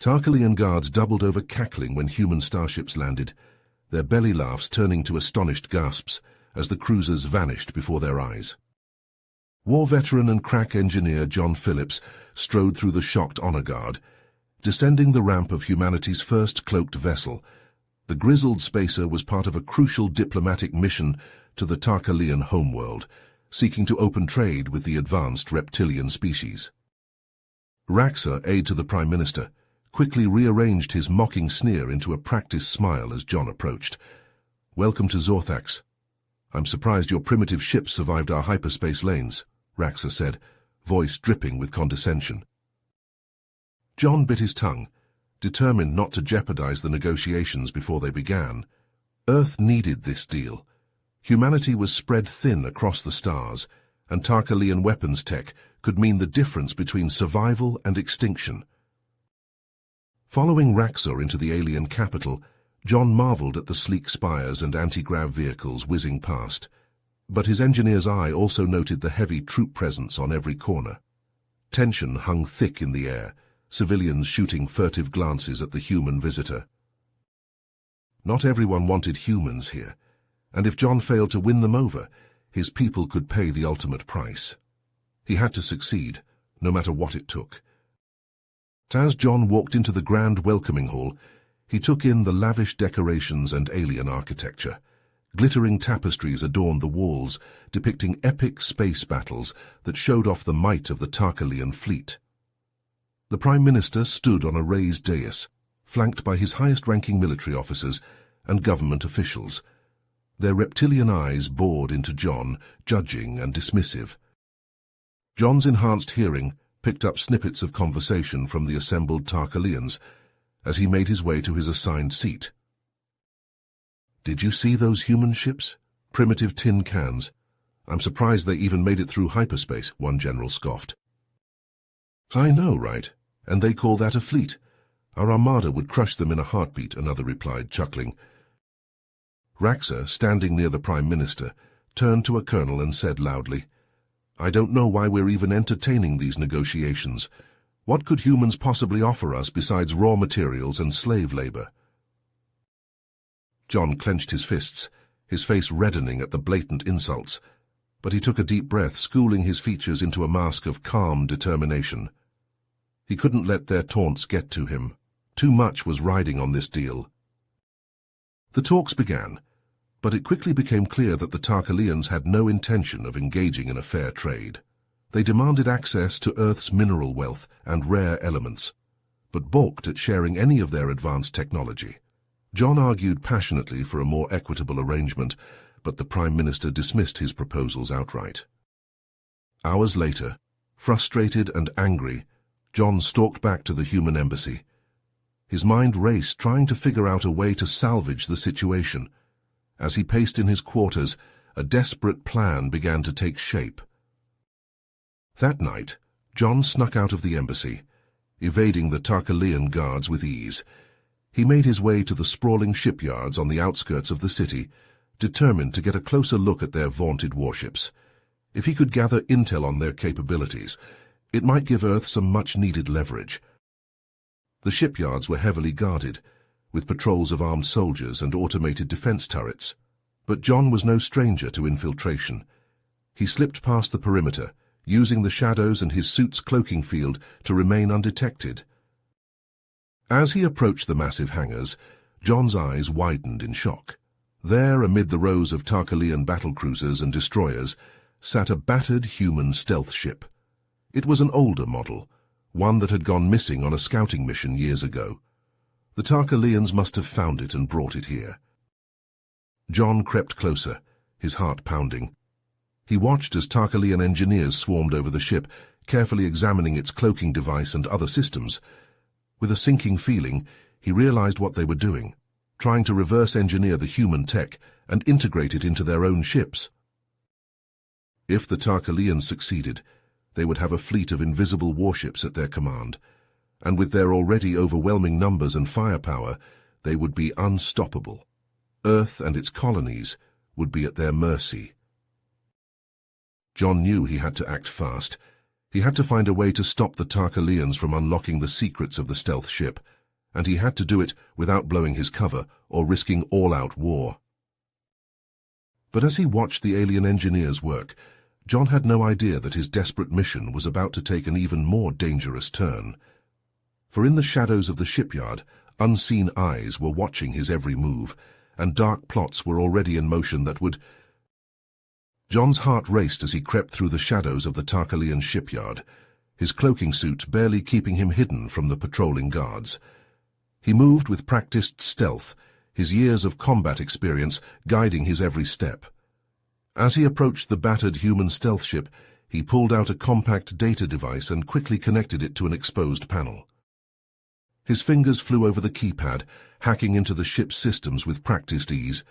Tarkalian guards doubled over cackling when human starships landed, their belly laughs turning to astonished gasps as the cruisers vanished before their eyes. War veteran and crack engineer John Phillips strode through the shocked honor guard, descending the ramp of humanity's first cloaked vessel. The grizzled spacer was part of a crucial diplomatic mission to the Tarkalian homeworld, seeking to open trade with the advanced reptilian species. Raxa, aide to the Prime Minister, quickly rearranged his mocking sneer into a practiced smile as John approached. "Welcome to Zorthax. I'm surprised your primitive ships survived our hyperspace lanes," Raxa said, voice dripping with condescension. John bit his tongue, determined not to jeopardize the negotiations before they began. Earth needed this deal. Humanity was spread thin across the stars, and Tarkalian weapons tech could mean the difference between survival and extinction. Following Raxa into the alien capital, John marveled at the sleek spires and anti-grav vehicles whizzing past, but his engineer's eye also noted the heavy troop presence on every corner. Tension hung thick in the air, civilians shooting furtive glances at the human visitor. Not everyone wanted humans here, and if John failed to win them over, his people could pay the ultimate price. He had to succeed, no matter what it took. As John walked into the grand welcoming hall, he took in the lavish decorations and alien architecture. Glittering tapestries adorned the walls, depicting epic space battles that showed off the might of the Tarkalian fleet. The Prime Minister stood on a raised dais, flanked by his highest-ranking military officers and government officials. Their reptilian eyes bored into John, judging and dismissive. John's enhanced hearing picked up snippets of conversation from the assembled Tarkalians as he made his way to his assigned seat. "Did you see those human ships? Primitive tin cans. I'm surprised they even made it through hyperspace," one general scoffed. "I know, right? And they call that a fleet. Our armada would crush them in a heartbeat," another replied, chuckling. Raxa, standing near the Prime Minister, turned to a colonel and said loudly, "I don't know why we're even entertaining these negotiations. What could humans possibly offer us besides raw materials and slave labor?" John clenched his fists, his face reddening at the blatant insults, but he took a deep breath, schooling his features into a mask of calm determination. He couldn't let their taunts get to him. Too much was riding on this deal. The talks began, but it quickly became clear that the Tarkalians had no intention of engaging in a fair trade. They demanded access to Earth's mineral wealth and rare elements, but balked at sharing any of their advanced technology. John argued passionately for a more equitable arrangement, but the Prime Minister dismissed his proposals outright. Hours later, frustrated and angry, John stalked back to the human embassy. His mind raced, trying to figure out a way to salvage the situation. As he paced in his quarters, a desperate plan began to take shape. That night, John snuck out of the embassy, evading the Tarkalian guards with ease. He made his way to the sprawling shipyards on the outskirts of the city, determined to get a closer look at their vaunted warships. If he could gather intel on their capabilities, it might give Earth some much-needed leverage. The shipyards were heavily guarded, with patrols of armed soldiers and automated defense turrets. But John was no stranger to infiltration. He slipped past the perimeter, using the shadows and his suit's cloaking field to remain undetected. As he approached the massive hangars, John's eyes widened in shock. There, amid the rows of Tarkalian battlecruisers and destroyers, sat a battered human stealth ship. It was an older model, one that had gone missing on a scouting mission years ago. The Tarkalians must have found it and brought it here. John crept closer, his heart pounding. He watched as Tarkalian engineers swarmed over the ship, carefully examining its cloaking device and other systems. With a sinking feeling, he realized what they were doing, trying to reverse engineer the human tech and integrate it into their own ships. If the Tarkalians succeeded, they would have a fleet of invisible warships at their command, and with their already overwhelming numbers and firepower, they would be unstoppable. Earth and its colonies would be at their mercy. John knew he had to act fast. He had to find a way to stop the Tarkalians from unlocking the secrets of the stealth ship, and he had to do it without blowing his cover or risking all-out war. But as he watched the alien engineers work, John had no idea that his desperate mission was about to take an even more dangerous turn. For in the shadows of the shipyard, unseen eyes were watching his every move, and dark plots were already in motion that would... John's heart raced as he crept through the shadows of the Tarkalian shipyard, his cloaking suit barely keeping him hidden from the patrolling guards. He moved with practiced stealth, his years of combat experience guiding his every step. As he approached the battered human stealth ship, he pulled out a compact data device and quickly connected it to an exposed panel. His fingers flew over the keypad, hacking into the ship's systems with practiced ease.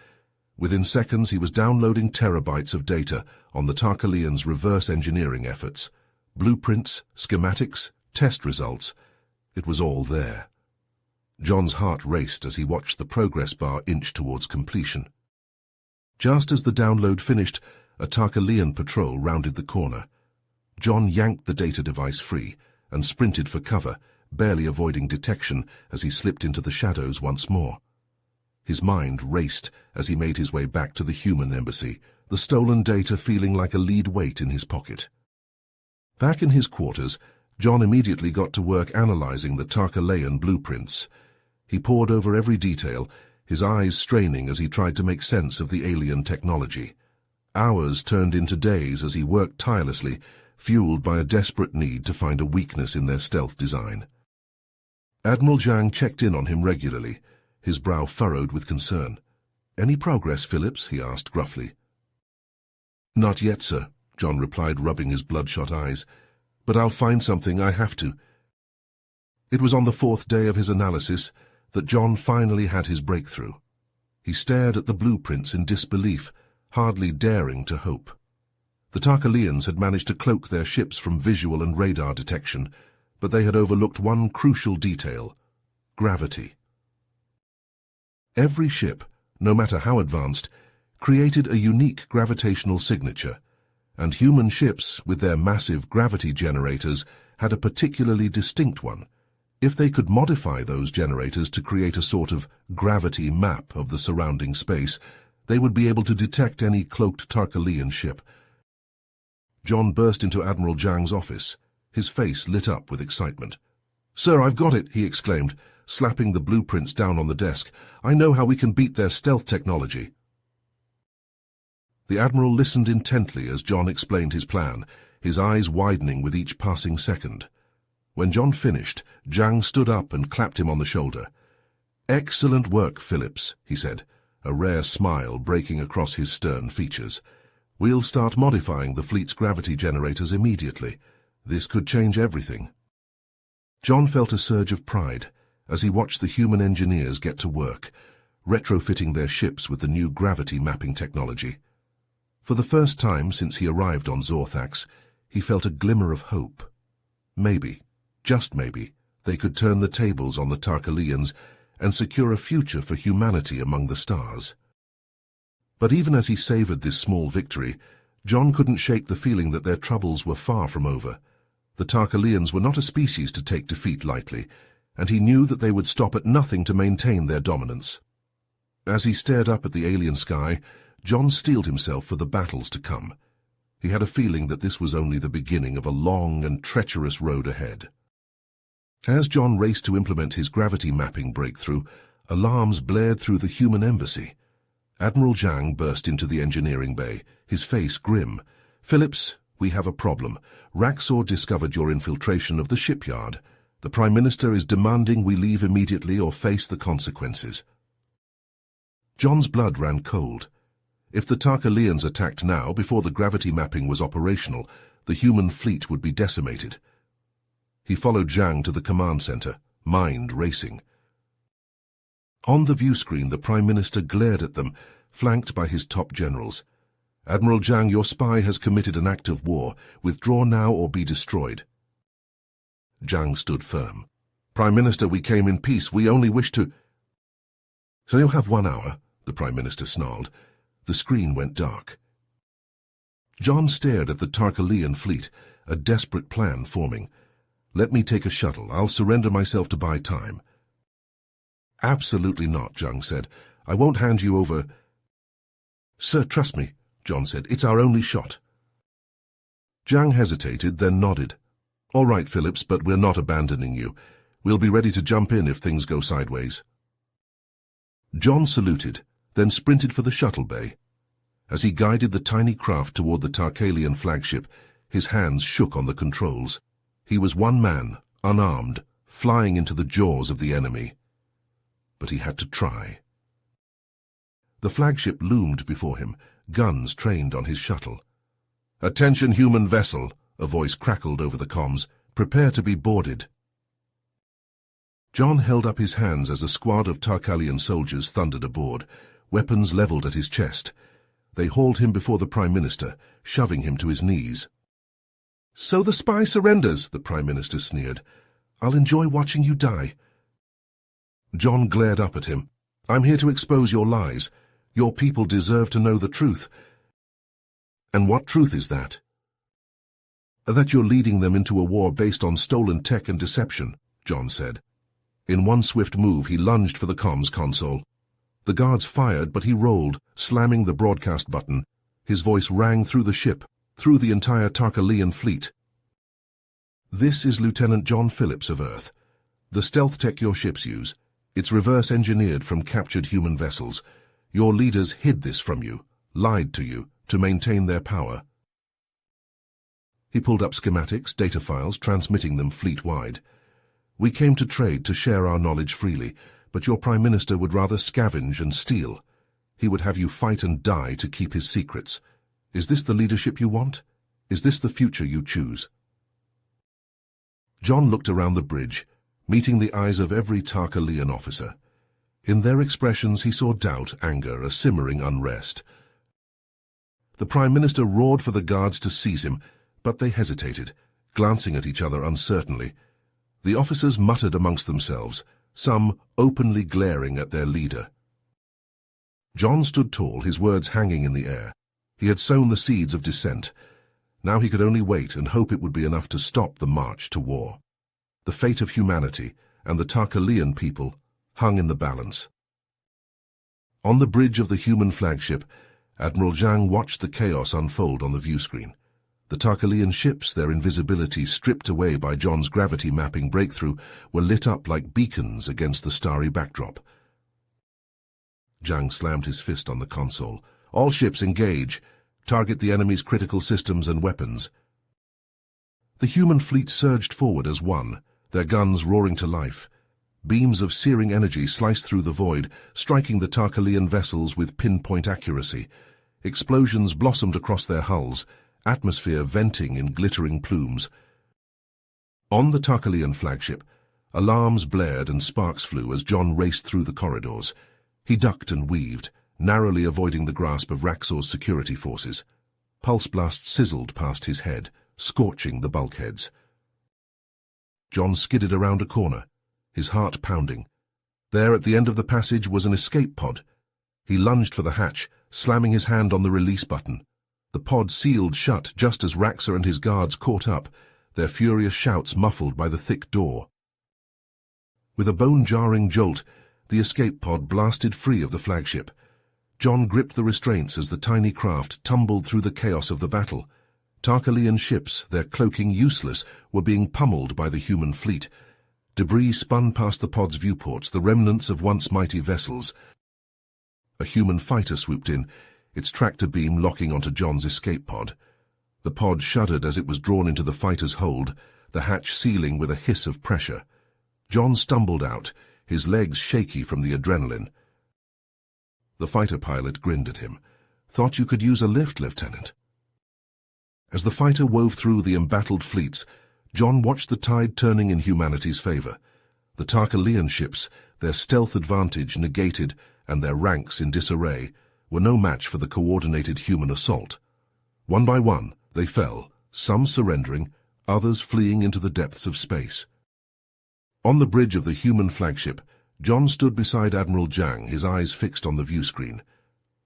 Within seconds, he was downloading terabytes of data on the Tarkalians' reverse engineering efforts. Blueprints, schematics, test results. It was all there. John's heart raced as he watched the progress bar inch towards completion. Just as the download finished, a Tarkalian patrol rounded the corner. John yanked the data device free and sprinted for cover, barely avoiding detection as he slipped into the shadows once more. His mind raced as he made his way back to the human embassy, the stolen data feeling like a lead weight in his pocket. Back in his quarters, John immediately got to work analyzing the Tarkalian blueprints. He pored over every detail, his eyes straining as he tried to make sense of the alien technology. Hours turned into days as he worked tirelessly, fueled by a desperate need to find a weakness in their stealth design. Admiral Zhang checked in on him regularly, his brow furrowed with concern. "Any progress, Phillips?" he asked gruffly. "Not yet, sir," John replied, rubbing his bloodshot eyes. "But I'll find something, I have to." It was on the fourth day of his analysis that John finally had his breakthrough. He stared at the blueprints in disbelief, hardly daring to hope. The Tarkalians had managed to cloak their ships from visual and radar detection, but they had overlooked one crucial detail: gravity. Every ship, no matter how advanced, created a unique gravitational signature, and human ships, with their massive gravity generators, had a particularly distinct one. If they could modify those generators to create a sort of gravity map of the surrounding space, they would be able to detect any cloaked Tarkalian ship. John burst into Admiral Zhang's office, his face lit up with excitement. "Sir, I've got it," he exclaimed, slapping the blueprints down on the desk. "I know how we can beat their stealth technology." The Admiral listened intently as John explained his plan, his eyes widening with each passing second. When John finished, Zhang stood up and clapped him on the shoulder. "Excellent work, Phillips," he said, a rare smile breaking across his stern features. "We'll start modifying the fleet's gravity generators immediately. This could change everything." John felt a surge of pride as he watched the human engineers get to work, retrofitting their ships with the new gravity mapping technology. For the first time since he arrived on Zorthax, he felt a glimmer of hope. Maybe, just maybe, they could turn the tables on the Tarkalians and secure a future for humanity among the stars. But even as he savored this small victory, John couldn't shake the feeling that their troubles were far from over. The Tarkalians were not a species to take defeat lightly, and he knew that they would stop at nothing to maintain their dominance. As he stared up at the alien sky, John steeled himself for the battles to come. He had a feeling that this was only the beginning of a long and treacherous road ahead. As John raced to implement his gravity mapping breakthrough, alarms blared through the human embassy. Admiral Zhang burst into the engineering bay, his face grim. "Phillips, we have a problem. Raxor discovered your infiltration of the shipyard. The Prime Minister is demanding we leave immediately or face the consequences." John's blood ran cold. If the Tarkalians attacked now, before the gravity mapping was operational, the human fleet would be decimated. He followed Zhang to the command center, mind racing. On the view screen, the Prime Minister glared at them, flanked by his top generals. "Admiral Zhang, your spy has committed an act of war. Withdraw now or be destroyed." Zhang stood firm. "Prime Minister, we came in peace. We only wish to—" "So you'll have 1 hour," the Prime Minister snarled. The screen went dark. John stared at the Tarkalian fleet, a desperate plan forming. "Let me take a shuttle. I'll surrender myself to buy time." "Absolutely not," Zhang said. "I won't hand you over." "Sir, trust me," John said. "It's our only shot." Zhang hesitated, then nodded. "All right, Phillips, but we're not abandoning you. We'll be ready to jump in if things go sideways." John saluted, then sprinted for the shuttle bay. As he guided the tiny craft toward the Tarkalian flagship, his hands shook on the controls. He was one man, unarmed, flying into the jaws of the enemy. But he had to try. The flagship loomed before him, guns trained on his shuttle. "Attention, human vessel," a voice crackled over the comms. "Prepare to be boarded." John held up his hands as a squad of Tarkalian soldiers thundered aboard, weapons leveled at his chest. They hauled him before the Prime Minister, shoving him to his knees. "So the spy surrenders," the Prime Minister sneered. "I'll enjoy watching you die." John glared up at him. "I'm here to expose your lies. Your people deserve to know the truth." "And what truth is that?" "That you're leading them into a war based on stolen tech and deception," John said. In one swift move, he lunged for the comms console. The guards fired, but he rolled, slamming the broadcast button. His voice rang through the ship, through the entire Tarkalian fleet. "This is Lieutenant John Phillips of Earth. The stealth tech your ships use, it's reverse-engineered from captured human vessels. Your leaders hid this from you, lied to you, to maintain their power." He pulled up schematics, data files, transmitting them fleet-wide. "We came to trade, to share our knowledge freely, but your Prime Minister would rather scavenge and steal. He would have you fight and die to keep his secrets. Is this the leadership you want? Is this the future you choose?" John looked around the bridge, meeting the eyes of every Tarkalian officer. In their expressions he saw doubt, anger, a simmering unrest. The Prime Minister roared for the guards to seize him, but they hesitated, glancing at each other uncertainly. The officers muttered amongst themselves, some openly glaring at their leader. John stood tall, his words hanging in the air. He had sown the seeds of dissent. Now he could only wait and hope it would be enough to stop the march to war. The fate of humanity and the Tarkalian people hung in the balance. On the bridge of the human flagship, Admiral Zhang watched the chaos unfold on the viewscreen. The Tarkalian ships, their invisibility stripped away by John's gravity mapping breakthrough, were lit up like beacons against the starry backdrop. Zhang slammed his fist on the console. "All ships engage. Target the enemy's critical systems and weapons." The human fleet surged forward as one, their guns roaring to life. Beams of searing energy sliced through the void, striking the Tarkalian vessels with pinpoint accuracy. Explosions blossomed across their hulls, atmosphere venting in glittering plumes. On the Tarkalian flagship, alarms blared and sparks flew as John raced through the corridors. He ducked and weaved, narrowly avoiding the grasp of Raxor's security forces. Pulse blasts sizzled past his head, scorching the bulkheads. John skidded around a corner, his heart pounding. There at the end of the passage was an escape pod. He lunged for the hatch, slamming his hand on the release button. The pod sealed shut just as Raxor and his guards caught up, their furious shouts muffled by the thick door. With a bone-jarring jolt, the escape pod blasted free of the flagship. John gripped the restraints as the tiny craft tumbled through the chaos of the battle. Tarkalian ships, their cloaking useless, were being pummeled by the human fleet. Debris spun past the pod's viewports, the remnants of once mighty vessels. A human fighter swooped in, its tractor beam locking onto John's escape pod. The pod shuddered as it was drawn into the fighter's hold, the hatch sealing with a hiss of pressure. John stumbled out, his legs shaky from the adrenaline. The fighter pilot grinned at him. "Thought you could use a lift, Lieutenant." As the fighter wove through the embattled fleets, John watched the tide turning in humanity's favor. The Tarkalian ships, their stealth advantage negated and their ranks in disarray, were no match for the coordinated human assault. One by one, they fell, some surrendering, others fleeing into the depths of space. On the bridge of the human flagship, John stood beside Admiral Zhang, his eyes fixed on the viewscreen.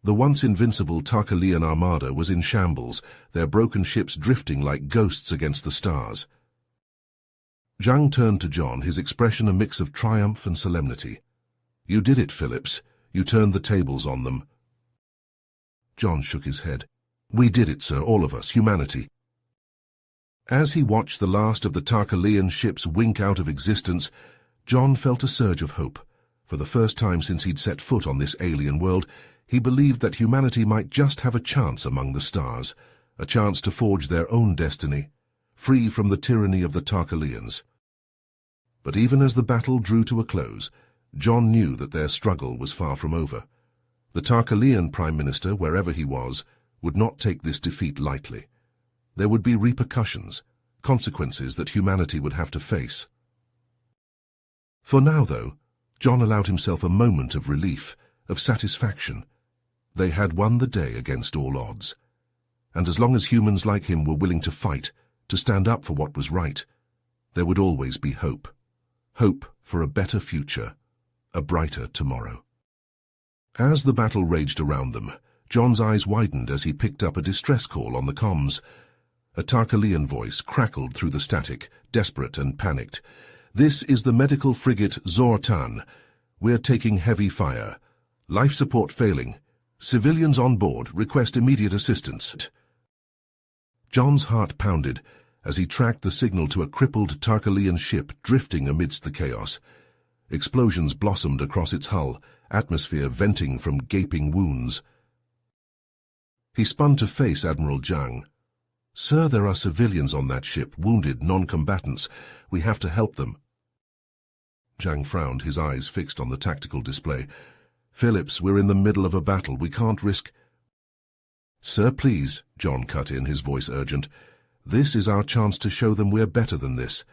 The once invincible Tarkalian armada was in shambles, their broken ships drifting like ghosts against the stars. Zhang turned to John, his expression a mix of triumph and solemnity. "You did it, Phillips. You turned the tables on them." John shook his head. "We did it, sir, all of us, humanity." As he watched the last of the Tarkalian ships wink out of existence, John felt a surge of hope. For the first time since he'd set foot on this alien world, he believed that humanity might just have a chance among the stars, a chance to forge their own destiny, free from the tyranny of the Tarkalians. But even as the battle drew to a close, John knew that their struggle was far from over. The Tarkalian Prime Minister, wherever he was, would not take this defeat lightly. There would be repercussions, consequences that humanity would have to face. For now, though, John allowed himself a moment of relief, of satisfaction. They had won the day against all odds. And as long as humans like him were willing to fight, to stand up for what was right, there would always be hope. Hope for a better future, a brighter tomorrow. As the battle raged around them, John's eyes widened as he picked up a distress call on the comms. A Tarkalian voice crackled through the static, desperate and panicked. "This is the medical frigate Zortan. We're taking heavy fire. Life support failing. Civilians on board request immediate assistance." John's heart pounded as he tracked the signal to a crippled Tarkalian ship drifting amidst the chaos. Explosions blossomed across its hull, atmosphere venting from gaping wounds. He spun to face Admiral Zhang. "Sir, there are civilians on that ship, wounded non-combatants. We have to help them." Zhang frowned, his eyes fixed on the tactical display. "Phillips, we're in the middle of a battle. We can't risk—" "Sir, please," John cut in, his voice urgent. "This is our chance to show them we're better than this,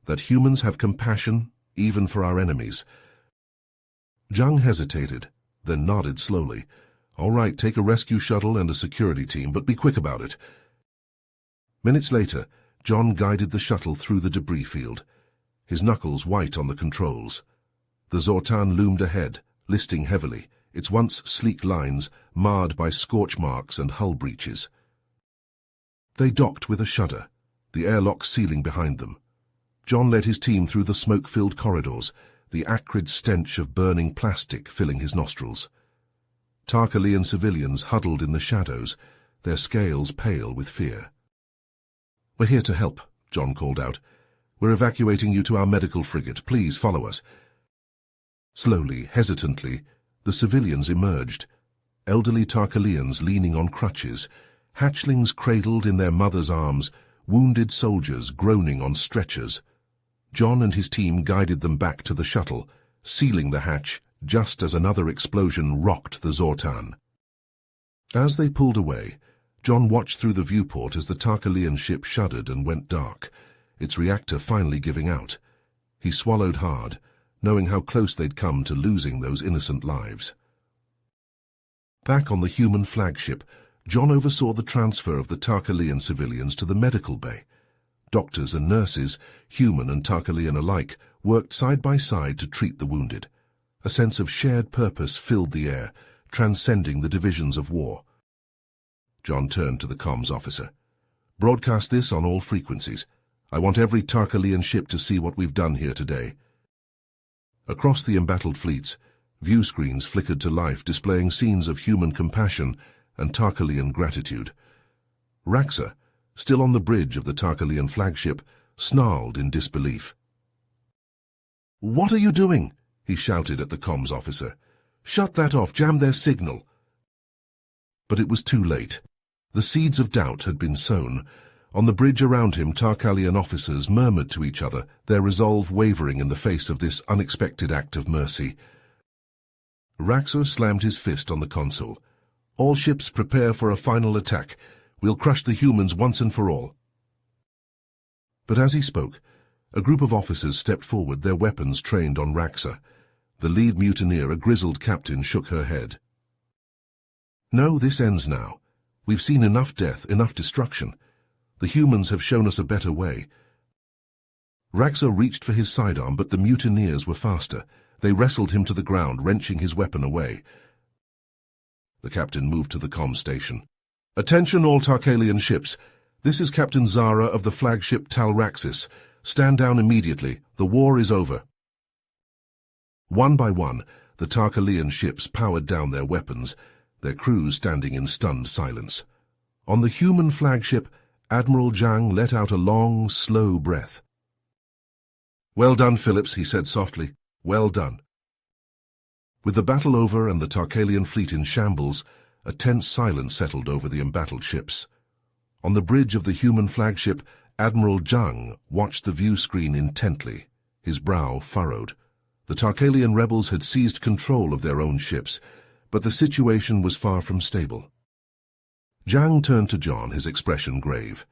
that humans have compassion, even for our enemies." Zhang hesitated, then nodded slowly. "All right, take a rescue shuttle and a security team, but be quick about it." Minutes later, John guided the shuttle through the debris field, his knuckles white on the controls. The Zortan loomed ahead, listing heavily, its once sleek lines marred by scorch marks and hull breaches. They docked with a shudder, the airlock sealing behind them. John led his team through the smoke-filled corridors, the acrid stench of burning plastic filling his nostrils. Tarkalian civilians huddled in the shadows, their scales pale with fear. "We're here to help," John called out. "We're evacuating you to our medical frigate. Please follow us." Slowly, hesitantly, the civilians emerged, elderly Tarkalians leaning on crutches, hatchlings cradled in their mothers' arms, wounded soldiers groaning on stretchers. John and his team guided them back to the shuttle, sealing the hatch just as another explosion rocked the Zortan. As they pulled away, John watched through the viewport as the Tarkalian ship shuddered and went dark, its reactor finally giving out. He swallowed hard, knowing how close they'd come to losing those innocent lives. Back on the human flagship, John oversaw the transfer of the Tarkalian civilians to the medical bay. Doctors and nurses, human and Tarkalian alike, worked side by side to treat the wounded. A sense of shared purpose filled the air, transcending the divisions of war. John turned to the comms officer. "Broadcast this on all frequencies. I want every Tarkalian ship to see what we've done here today." Across the embattled fleets, view screens flickered to life, displaying scenes of human compassion and Tarkalian gratitude. Raxa, still on the bridge of the Tarkalian flagship, snarled in disbelief. "What are you doing?" he shouted at the comms officer. "Shut that off, jam their signal." But it was too late. The seeds of doubt had been sown. On the bridge around him, Tarkalian officers murmured to each other, their resolve wavering in the face of this unexpected act of mercy. Raxa slammed his fist on the console. "All ships prepare for a final attack. We'll crush the humans once and for all." But as he spoke, a group of officers stepped forward, their weapons trained on Raxa. The lead mutineer, a grizzled captain, shook her head. "No, this ends now. We've seen enough death, enough destruction. The humans have shown us a better way." Raxa reached for his sidearm, but the mutineers were faster. They wrestled him to the ground, wrenching his weapon away. The captain moved to the comm station. "Attention all Tarkalian ships. This is Captain Zara of the flagship Talraxis. Stand down immediately. The war is over." One by one, the Tarkalian ships powered down their weapons, their crews standing in stunned silence. On the human flagship, Admiral Zhang let out a long, slow breath. "Well done, Phillips," he said softly. "Well done." With the battle over and the Tarkalian fleet in shambles, a tense silence settled over the embattled ships. On the bridge of the human flagship, Admiral Zhang watched the view screen intently, his brow furrowed. The Tarkalian rebels had seized control of their own ships, but the situation was far from stable. Zhang turned to John, his expression grave.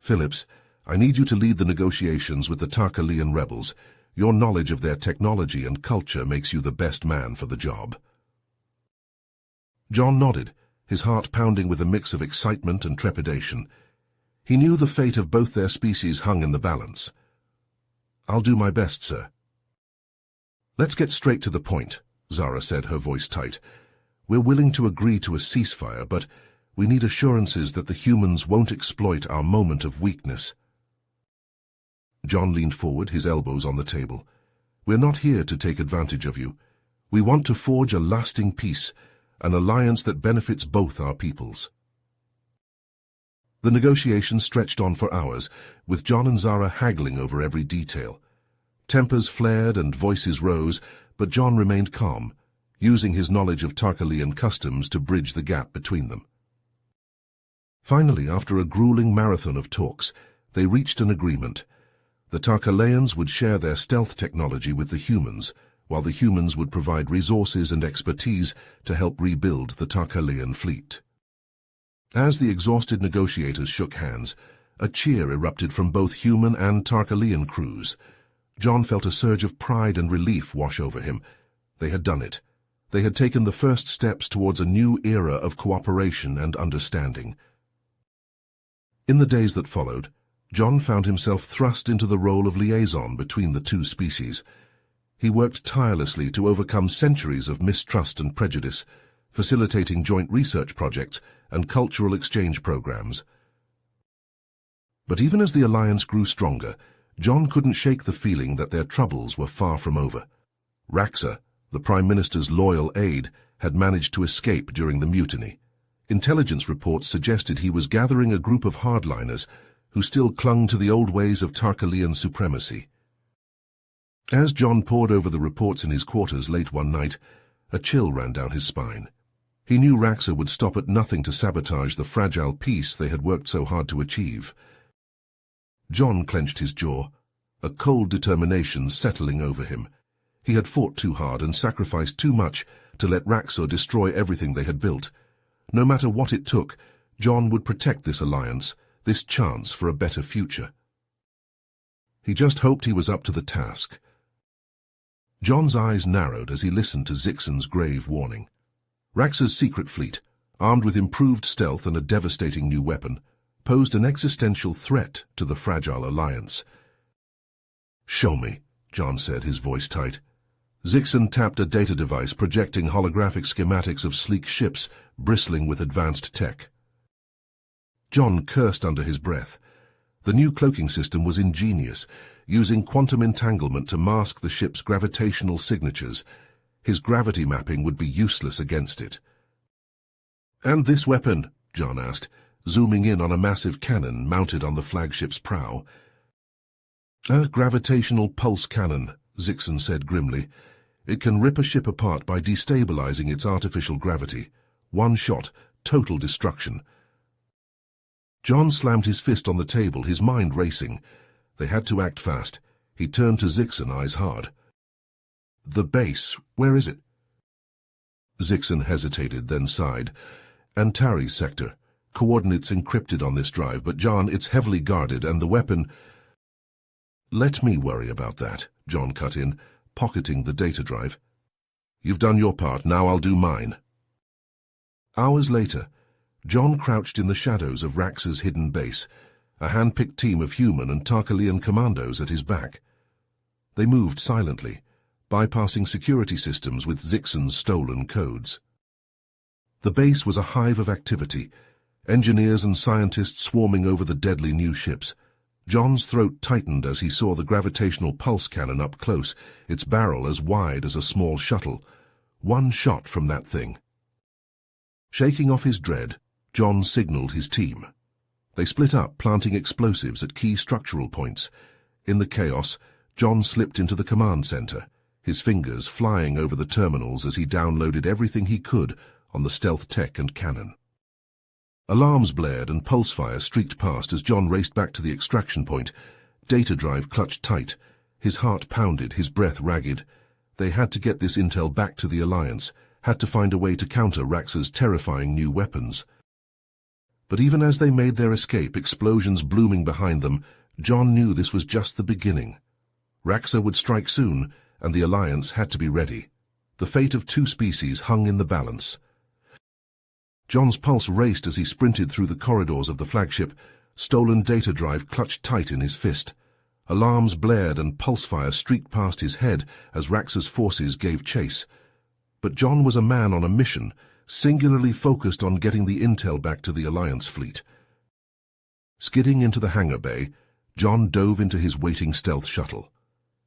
"Phillips, I need you to lead the negotiations with the Tarkalian rebels. Your knowledge of their technology and culture makes you the best man for the job." John nodded, his heart pounding with a mix of excitement and trepidation. He knew the fate of both their species hung in the balance. "I'll do my best, sir." "Let's get straight to the point," Zara said, her voice tight. "We're willing to agree to a ceasefire, but we need assurances that the humans won't exploit our moment of weakness." John leaned forward, his elbows on the table. "We're not here to take advantage of you. We want to forge a lasting peace, an alliance that benefits both our peoples." The negotiations stretched on for hours, with John and Zara haggling over every detail. Tempers flared and voices rose, but John remained calm, using his knowledge of Tarkalian customs to bridge the gap between them. Finally, after a grueling marathon of talks, they reached an agreement. The Tarkalians would share their stealth technology with the humans, while the humans would provide resources and expertise to help rebuild the Tarkalian fleet. As the exhausted negotiators shook hands, a cheer erupted from both human and Tarkalian crews. John felt a surge of pride and relief wash over him. They had done it. They had taken the first steps towards a new era of cooperation and understanding. In the days that followed, John found himself thrust into the role of liaison between the two species. He worked tirelessly to overcome centuries of mistrust and prejudice, facilitating joint research projects and cultural exchange programs. But even as the alliance grew stronger, John couldn't shake the feeling that their troubles were far from over. Raxa, the Prime Minister's loyal aide, had managed to escape during the mutiny. Intelligence reports suggested he was gathering a group of hardliners who still clung to the old ways of Tarkalian supremacy. As John pored over the reports in his quarters late one night, a chill ran down his spine. He knew Raxa would stop at nothing to sabotage the fragile peace they had worked so hard to achieve. John clenched his jaw, a cold determination settling over him. He had fought too hard and sacrificed too much to let Raxa destroy everything they had built. No matter what it took, John would protect this alliance, this chance for a better future. He just hoped he was up to the task. John's eyes narrowed as he listened to Zixen's grave warning. Raxa's secret fleet, armed with improved stealth and a devastating new weapon, posed an existential threat to the fragile alliance. "Show me," John said, his voice tight. Zixen tapped a data device projecting holographic schematics of sleek ships bristling with advanced tech. John cursed under his breath. The new cloaking system was ingenious, using quantum entanglement to mask the ship's gravitational signatures. His gravity mapping would be useless against it. "And this weapon?" John asked, zooming in on a massive cannon mounted on the flagship's prow. "A gravitational pulse cannon," Zixen said grimly. "It can rip a ship apart by destabilizing its artificial gravity. One shot, total destruction." John slammed his fist on the table, his mind racing. They had to act fast. He turned to Zixen, eyes hard. "The base, where is it?" Zixen hesitated, then sighed. "Antares sector. Coordinates encrypted on this drive, but John, it's heavily guarded, and the weapon—" "Let me worry about that," John cut in, pocketing the data drive. "You've done your part, now I'll do mine." Hours later, John crouched in the shadows of Raxa's hidden base, a hand-picked team of human and Tarkalian commandos at his back. They moved silently, bypassing security systems with Zixen's stolen codes. The base was a hive of activity, engineers and scientists swarming over the deadly new ships. John's throat tightened as he saw the gravitational pulse cannon up close, its barrel as wide as a small shuttle. One shot from that thing. Shaking off his dread, John signaled his team. They split up, planting explosives at key structural points. In the chaos, John slipped into the command center, his fingers flying over the terminals as he downloaded everything he could on the stealth tech and cannon. Alarms blared and pulse fire streaked past as John raced back to the extraction point. Data drive clutched tight. His heart pounded, his breath ragged. They had to get this intel back to the Alliance, had to find a way to counter Raxa's terrifying new weapons. But even as they made their escape, explosions blooming behind them, John knew this was just the beginning. Raxa would strike soon, and the Alliance had to be ready. The fate of two species hung in the balance. John's pulse raced as he sprinted through the corridors of the flagship, stolen data drive clutched tight in his fist. Alarms blared and pulse fire streaked past his head as Raxa's forces gave chase. But John was a man on a mission, singularly focused on getting the intel back to the Alliance fleet. Skidding into the hangar bay, John dove into his waiting stealth shuttle.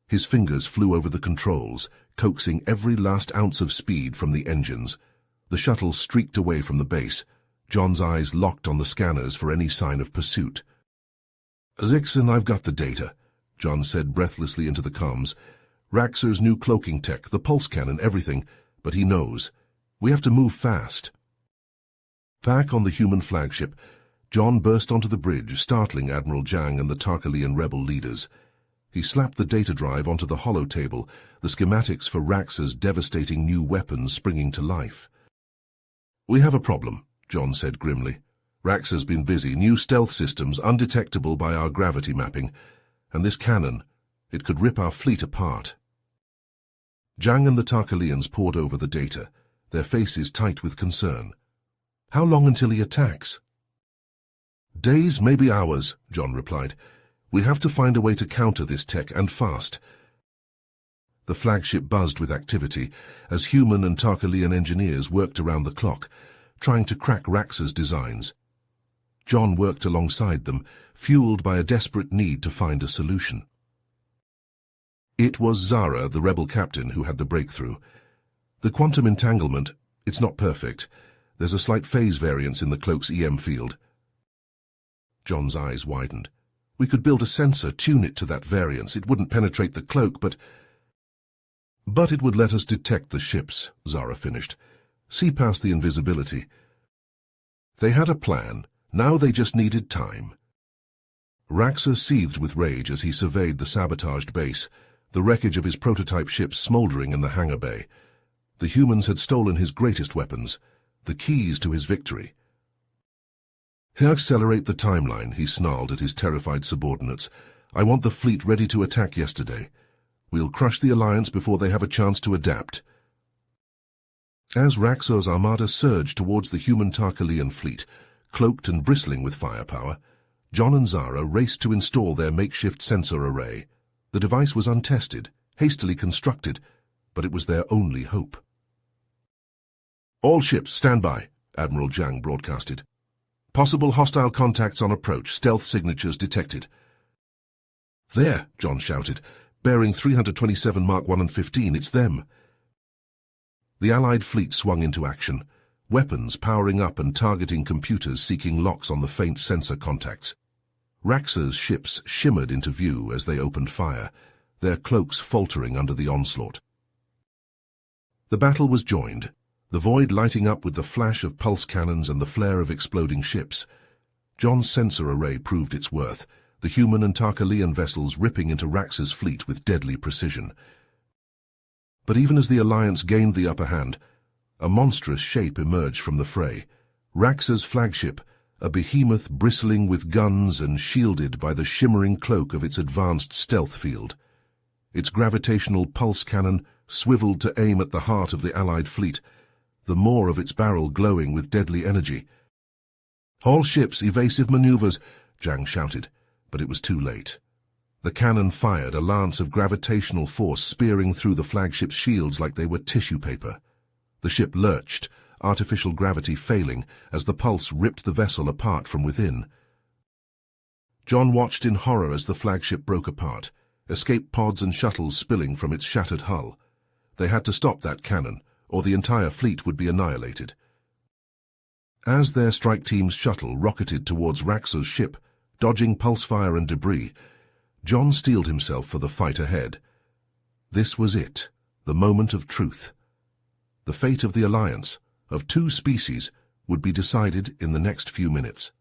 His fingers flew over the controls, coaxing every last ounce of speed from the engines. The shuttle streaked away from the base, John's eyes locked on the scanners for any sign of pursuit. "Zixon, I've got the data," John said breathlessly into the comms. "Raxa's new cloaking tech, the pulse cannon, everything, but he knows. We have to move fast." Back on the human flagship, John burst onto the bridge, startling Admiral Zhang and the Tarkalian rebel leaders. He slapped the data drive onto the hollow table, the schematics for Raxa's devastating new weapons springing to life. "We have a problem," John said grimly. "Raxa's been busy, new stealth systems undetectable by our gravity mapping, and this cannon, it could rip our fleet apart." Zhang and the Tarkalians pored over the data, their faces tight with concern. "How long until he attacks?" "Days, maybe hours," John replied. "We have to find a way to counter this tech, and fast." The flagship buzzed with activity as human and Tarkalian engineers worked around the clock, trying to crack Raxa's designs. John worked alongside them, fueled by a desperate need to find a solution. It was Zara, the rebel captain, who had the breakthrough. "The quantum entanglement, it's not perfect. There's a slight phase variance in the cloak's EM field." John's eyes widened. "We could build a sensor, tune it to that variance. It wouldn't penetrate the cloak, but it would let us detect the ships," Zara finished. "See past the invisibility." They had a plan. Now they just needed time. Raxa seethed with rage as he surveyed the sabotaged base, the wreckage of his prototype ships smoldering in the hangar bay. The humans had stolen his greatest weapons, the keys to his victory. "Accelerate the timeline," he snarled at his terrified subordinates. "I want the fleet ready to attack yesterday. We'll crush the Alliance before they have a chance to adapt." As Raxa's armada surged towards the human Tarkalian fleet, cloaked and bristling with firepower, John and Zara raced to install their makeshift sensor array. The device was untested, hastily constructed, but it was their only hope. "All ships, stand by," Admiral Zhang broadcasted. "Possible hostile contacts on approach, stealth signatures detected." "There," John shouted, "bearing 327 Mark 1 and 15, it's them." The Allied fleet swung into action, weapons powering up and targeting computers seeking locks on the faint sensor contacts. Raxa's ships shimmered into view as they opened fire, their cloaks faltering under the onslaught. The battle was joined, the void lighting up with the flash of pulse cannons and the flare of exploding ships. John's sensor array proved its worth, the human and Tarkalian vessels ripping into Raxa's fleet with deadly precision. But even as the Alliance gained the upper hand, a monstrous shape emerged from the fray. Raxa's flagship, a behemoth bristling with guns and shielded by the shimmering cloak of its advanced stealth field. Its gravitational pulse cannon swiveled to aim at the heart of the Allied fleet, the more of its barrel glowing with deadly energy. "All ships, evasive maneuvers," Zhang shouted, but it was too late. The cannon fired, a lance of gravitational force spearing through the flagship's shields like they were tissue paper. The ship lurched, artificial gravity failing as the pulse ripped the vessel apart from within. John watched in horror as the flagship broke apart, escape pods and shuttles spilling from its shattered hull. They had to stop that cannon, or the entire fleet would be annihilated. As their strike team's shuttle rocketed towards Raxa's ship, dodging pulse fire and debris, John steeled himself for the fight ahead. This was it, the moment of truth. The fate of the alliance, of two species, would be decided in the next few minutes.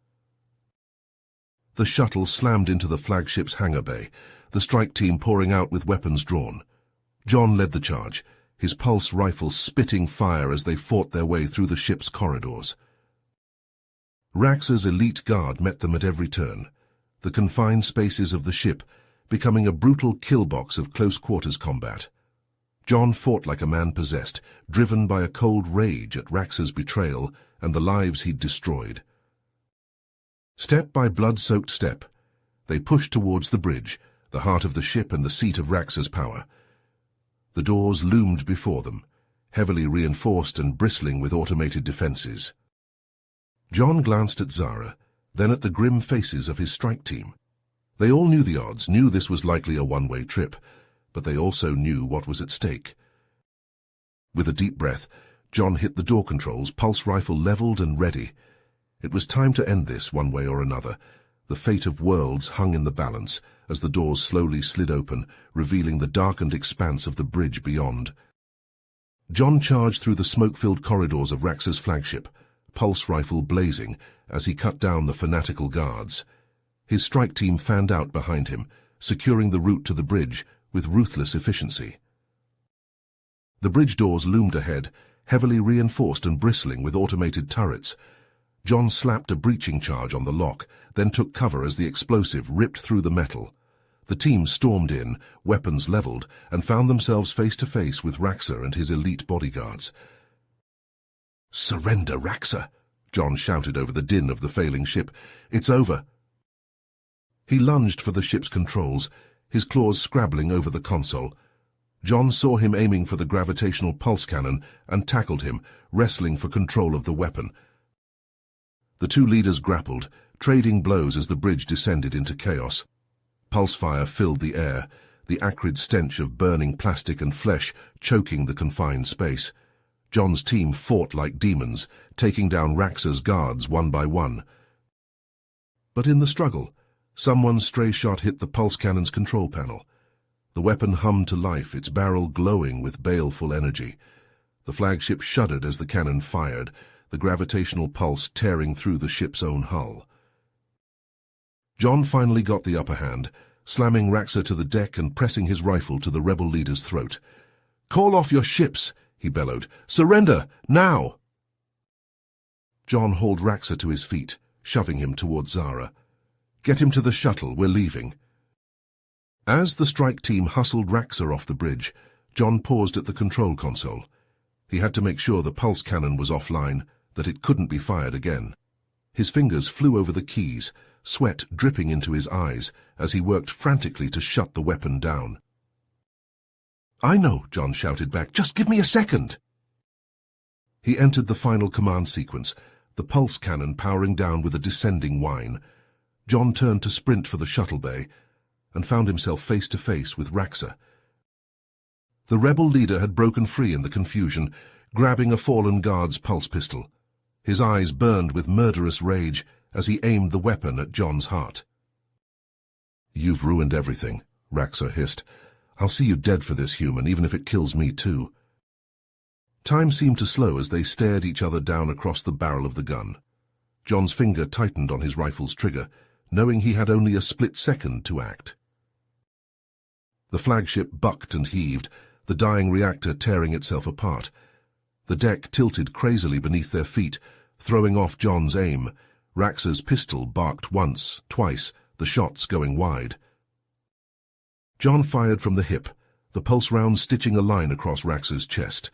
The shuttle slammed into the flagship's hangar bay, the strike team pouring out with weapons drawn. John led the charge, his pulse rifle spitting fire as they fought their way through the ship's corridors. Raxa's elite guard met them at every turn, the confined spaces of the ship becoming a brutal kill-box of close-quarters combat. John fought like a man possessed, driven by a cold rage at Raxa's betrayal and the lives he'd destroyed. Step by blood-soaked step, they pushed towards the bridge, the heart of the ship and the seat of Raxa's power. The doors loomed before them, heavily reinforced and bristling with automated defenses. John glanced at Zara, then at the grim faces of his strike team. They all knew the odds, knew this was likely a one-way trip, but they also knew what was at stake. With a deep breath, John hit the door controls, pulse rifle leveled and ready. It was time to end this one way or another. The fate of worlds hung in the balance as the doors slowly slid open, revealing the darkened expanse of the bridge beyond. John charged through the smoke-filled corridors of Raxa's flagship, pulse rifle blazing as he cut down the fanatical guards. His strike team fanned out behind him, securing the route to the bridge with ruthless efficiency. The bridge doors loomed ahead, heavily reinforced and bristling with automated turrets. John slapped a breaching charge on the lock, then took cover as the explosive ripped through the metal. The team stormed in, weapons leveled, and found themselves face to face with Raxa and his elite bodyguards. "Surrender, Raxa!" John shouted over the din of the failing ship. "It's over." He lunged for the ship's controls, his claws scrabbling over the console. John saw him aiming for the gravitational pulse cannon and tackled him, wrestling for control of the weapon. The two leaders grappled, trading blows as the bridge descended into chaos. Pulse fire filled the air, the acrid stench of burning plastic and flesh choking the confined space. John's team fought like demons, taking down Raxa's guards one by one. But in the struggle, someone's stray shot hit the pulse cannon's control panel. The weapon hummed to life, its barrel glowing with baleful energy. The flagship shuddered as the cannon fired, the gravitational pulse tearing through the ship's own hull. John finally got the upper hand, slamming Raxa to the deck and pressing his rifle to the rebel leader's throat. "Call off your ships!" he bellowed. "Surrender, now!" John hauled Raxa to his feet, shoving him towards Zara. "Get him to the shuttle, we're leaving." As the strike team hustled Raxa off the bridge, John paused at the control console. He had to make sure the pulse cannon was offline, that it couldn't be fired again. His fingers flew over the keys, sweat dripping into his eyes as he worked frantically to shut the weapon down. "I know," John shouted back. "Just give me a second." He entered the final command sequence, the pulse cannon powering down with a descending whine. John turned to sprint for the shuttle bay and found himself face to face with Raxa. The rebel leader had broken free in the confusion, grabbing a fallen guard's pulse pistol. His eyes burned with murderous rage as he aimed the weapon at John's heart. "You've ruined everything," Raxa hissed. "I'll see you dead for this, human, even if it kills me too." Time seemed to slow as they stared each other down across the barrel of the gun. John's finger tightened on his rifle's trigger, knowing he had only a split second to act. The flagship bucked and heaved, the dying reactor tearing itself apart. The deck tilted crazily beneath their feet, throwing off John's aim. Raxa's pistol barked once, twice, the shots going wide. John fired from the hip, the pulse round stitching a line across Raxa's chest.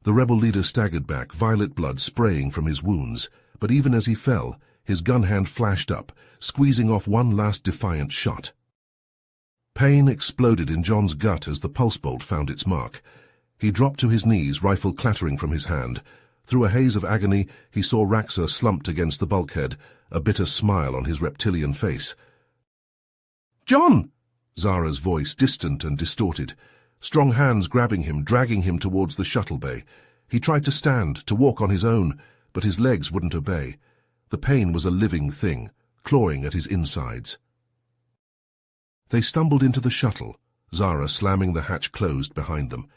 The rebel leader staggered back, violet blood spraying from his wounds, but even as he fell, his gun hand flashed up, squeezing off one last defiant shot. Pain exploded in John's gut as the pulse bolt found its mark. He dropped to his knees, rifle clattering from his hand. Through a haze of agony, he saw Raxa slumped against the bulkhead, a bitter smile on his reptilian face. "John!" Zara's voice, distant and distorted. Strong hands grabbing him, dragging him towards the shuttle bay. He tried to stand, to walk on his own, but his legs wouldn't obey. The pain was a living thing, clawing at his insides. They stumbled into the shuttle, Zara slamming the hatch closed behind them.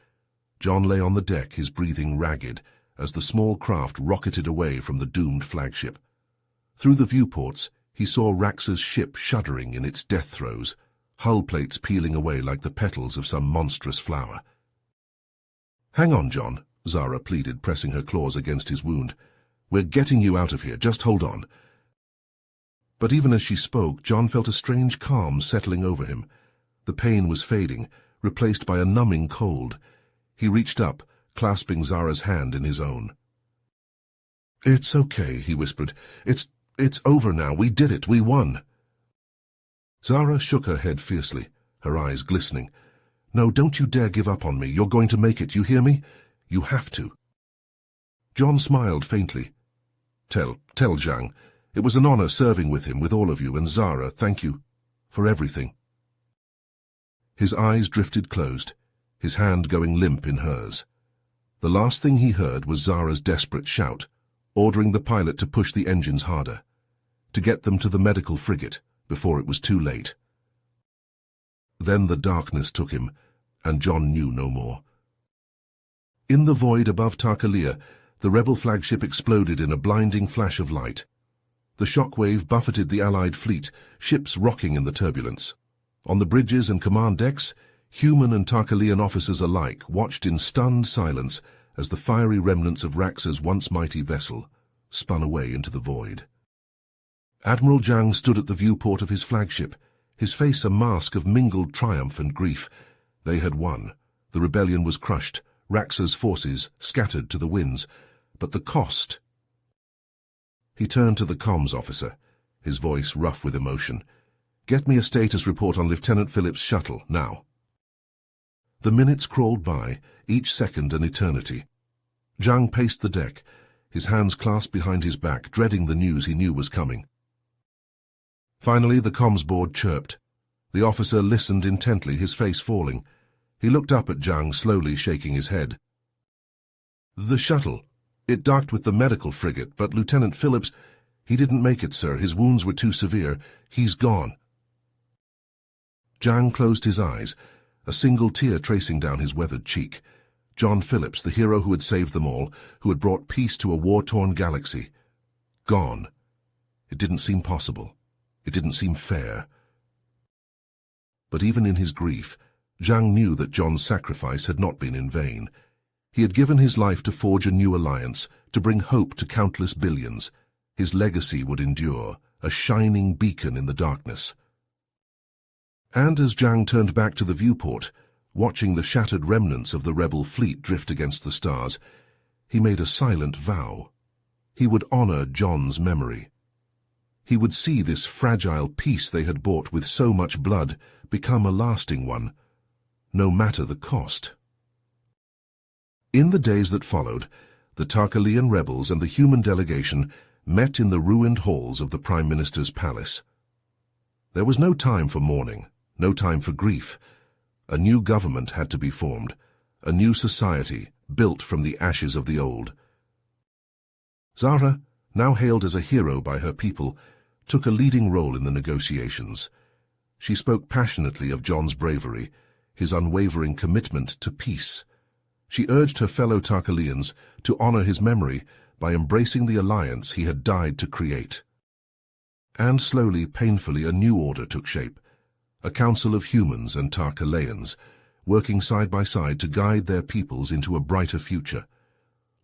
John lay on the deck, his breathing ragged, as the small craft rocketed away from the doomed flagship. Through the viewports, he saw Raxa's ship shuddering in its death throes, hull plates peeling away like the petals of some monstrous flower. "Hang on, John," Zara pleaded, pressing her claws against his wound. "We're getting you out of here, just hold on." But even as she spoke, John felt a strange calm settling over him. The pain was fading, replaced by a numbing cold. He reached up, clasping Zara's hand in his own. "It's okay," he whispered. It's over now. We did it. We won." Zara shook her head fiercely, her eyes glistening. "No, don't you dare give up on me. You're going to make it, you hear me? You have to." John smiled faintly. Tell Zhang. It was an honor serving with him, with all of you, and Zara, thank you for everything." His eyes drifted closed, his hand going limp in hers. The last thing he heard was Zara's desperate shout, ordering the pilot to push the engines harder, to get them to the medical frigate before it was too late. Then the darkness took him, and John knew no more. In the void above Tarkalia, the rebel flagship exploded in a blinding flash of light. The shockwave buffeted the Allied fleet, ships rocking in the turbulence. On the bridges and command decks, human and Tarkalian officers alike watched in stunned silence as the fiery remnants of Raxa's once mighty vessel spun away into the void. Admiral Zhang stood at the viewport of his flagship, his face a mask of mingled triumph and grief. They had won. The rebellion was crushed, Raxa's forces scattered to the winds. But the cost... He turned to the comms officer, his voice rough with emotion. "Get me a status report on Lieutenant Phillips' shuttle, now." The minutes crawled by, each second an eternity. Zhang paced the deck, his hands clasped behind his back, dreading the news he knew was coming. Finally, the comms board chirped. The officer listened intently, his face falling. He looked up at Zhang, slowly shaking his head. "The shuttle. It docked with the medical frigate, but Lieutenant Phillips, he didn't make it, sir. His wounds were too severe. He's gone." Zhang closed his eyes, a single tear tracing down his weathered cheek. John Phillips, the hero who had saved them all, who had brought peace to a war-torn galaxy. Gone. It didn't seem possible. It didn't seem fair. But even in his grief, Zhang knew that John's sacrifice had not been in vain. He had given his life to forge a new alliance, to bring hope to countless billions. His legacy would endure, a shining beacon in the darkness. And as Zhang turned back to the viewport, watching the shattered remnants of the rebel fleet drift against the stars, he made a silent vow. He would honor John's memory. He would see this fragile peace they had bought with so much blood become a lasting one, no matter the cost. In the days that followed, the Tarkalian rebels and the human delegation met in the ruined halls of the Prime Minister's palace. There was no time for mourning, no time for grief. A new government had to be formed, a new society built from the ashes of the old. Zara, now hailed as a hero by her people, took a leading role in the negotiations. She spoke passionately of John's bravery, his unwavering commitment to peace. She urged her fellow Tarkalians to honor his memory by embracing the alliance he had died to create. And slowly, painfully, a new order took shape, a council of humans and Tarkalians, working side by side to guide their peoples into a brighter future.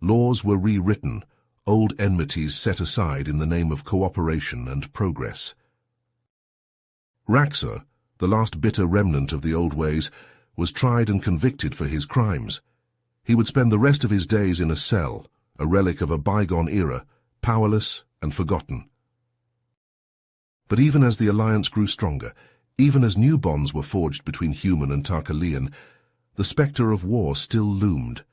Laws were rewritten, old enmities set aside in the name of cooperation and progress. Raxa, the last bitter remnant of the old ways, was tried and convicted for his crimes. He would spend the rest of his days in a cell, a relic of a bygone era, powerless and forgotten. But even as the alliance grew stronger, even as new bonds were forged between human and Tarkalian, the spectre of war still loomed.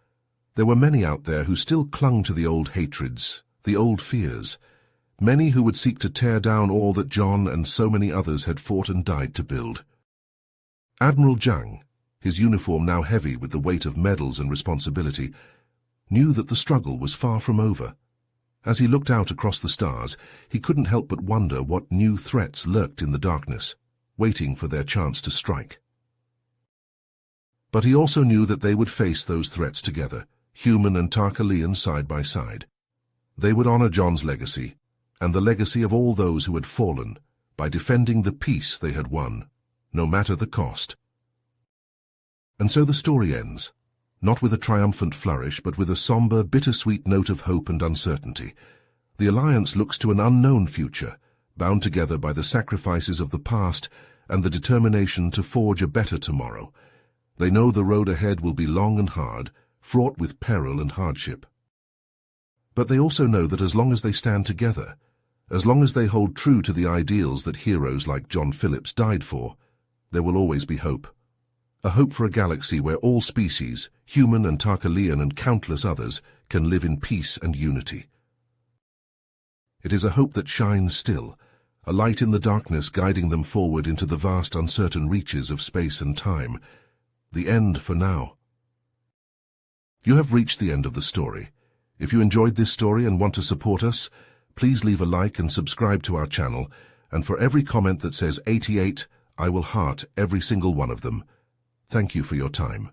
There were many out there who still clung to the old hatreds, the old fears, many who would seek to tear down all that John and so many others had fought and died to build. Admiral Zhang, his uniform now heavy with the weight of medals and responsibility, knew that the struggle was far from over. As he looked out across the stars, he couldn't help but wonder what new threats lurked in the darkness, waiting for their chance to strike. But he also knew that they would face those threats together, human and Tarkalean side by side. They would honor John's legacy, and the legacy of all those who had fallen, by defending the peace they had won, no matter the cost. And so the story ends, not with a triumphant flourish, but with a somber, bittersweet note of hope and uncertainty. The Alliance looks to an unknown future, bound together by the sacrifices of the past and the determination to forge a better tomorrow. They know the road ahead will be long and hard, fraught with peril and hardship. But they also know that as long as they stand together, as long as they hold true to the ideals that heroes like John Phillips died for, there will always be hope. A hope for a galaxy where all species, human and Tarkalean and countless others, can live in peace and unity. It is a hope that shines still, a light in the darkness guiding them forward into the vast uncertain reaches of space and time. The end for now. You have reached the end of the story. If you enjoyed this story and want to support us, please leave a like and subscribe to our channel, and for every comment that says 88, I will heart every single one of them. Thank you for your time.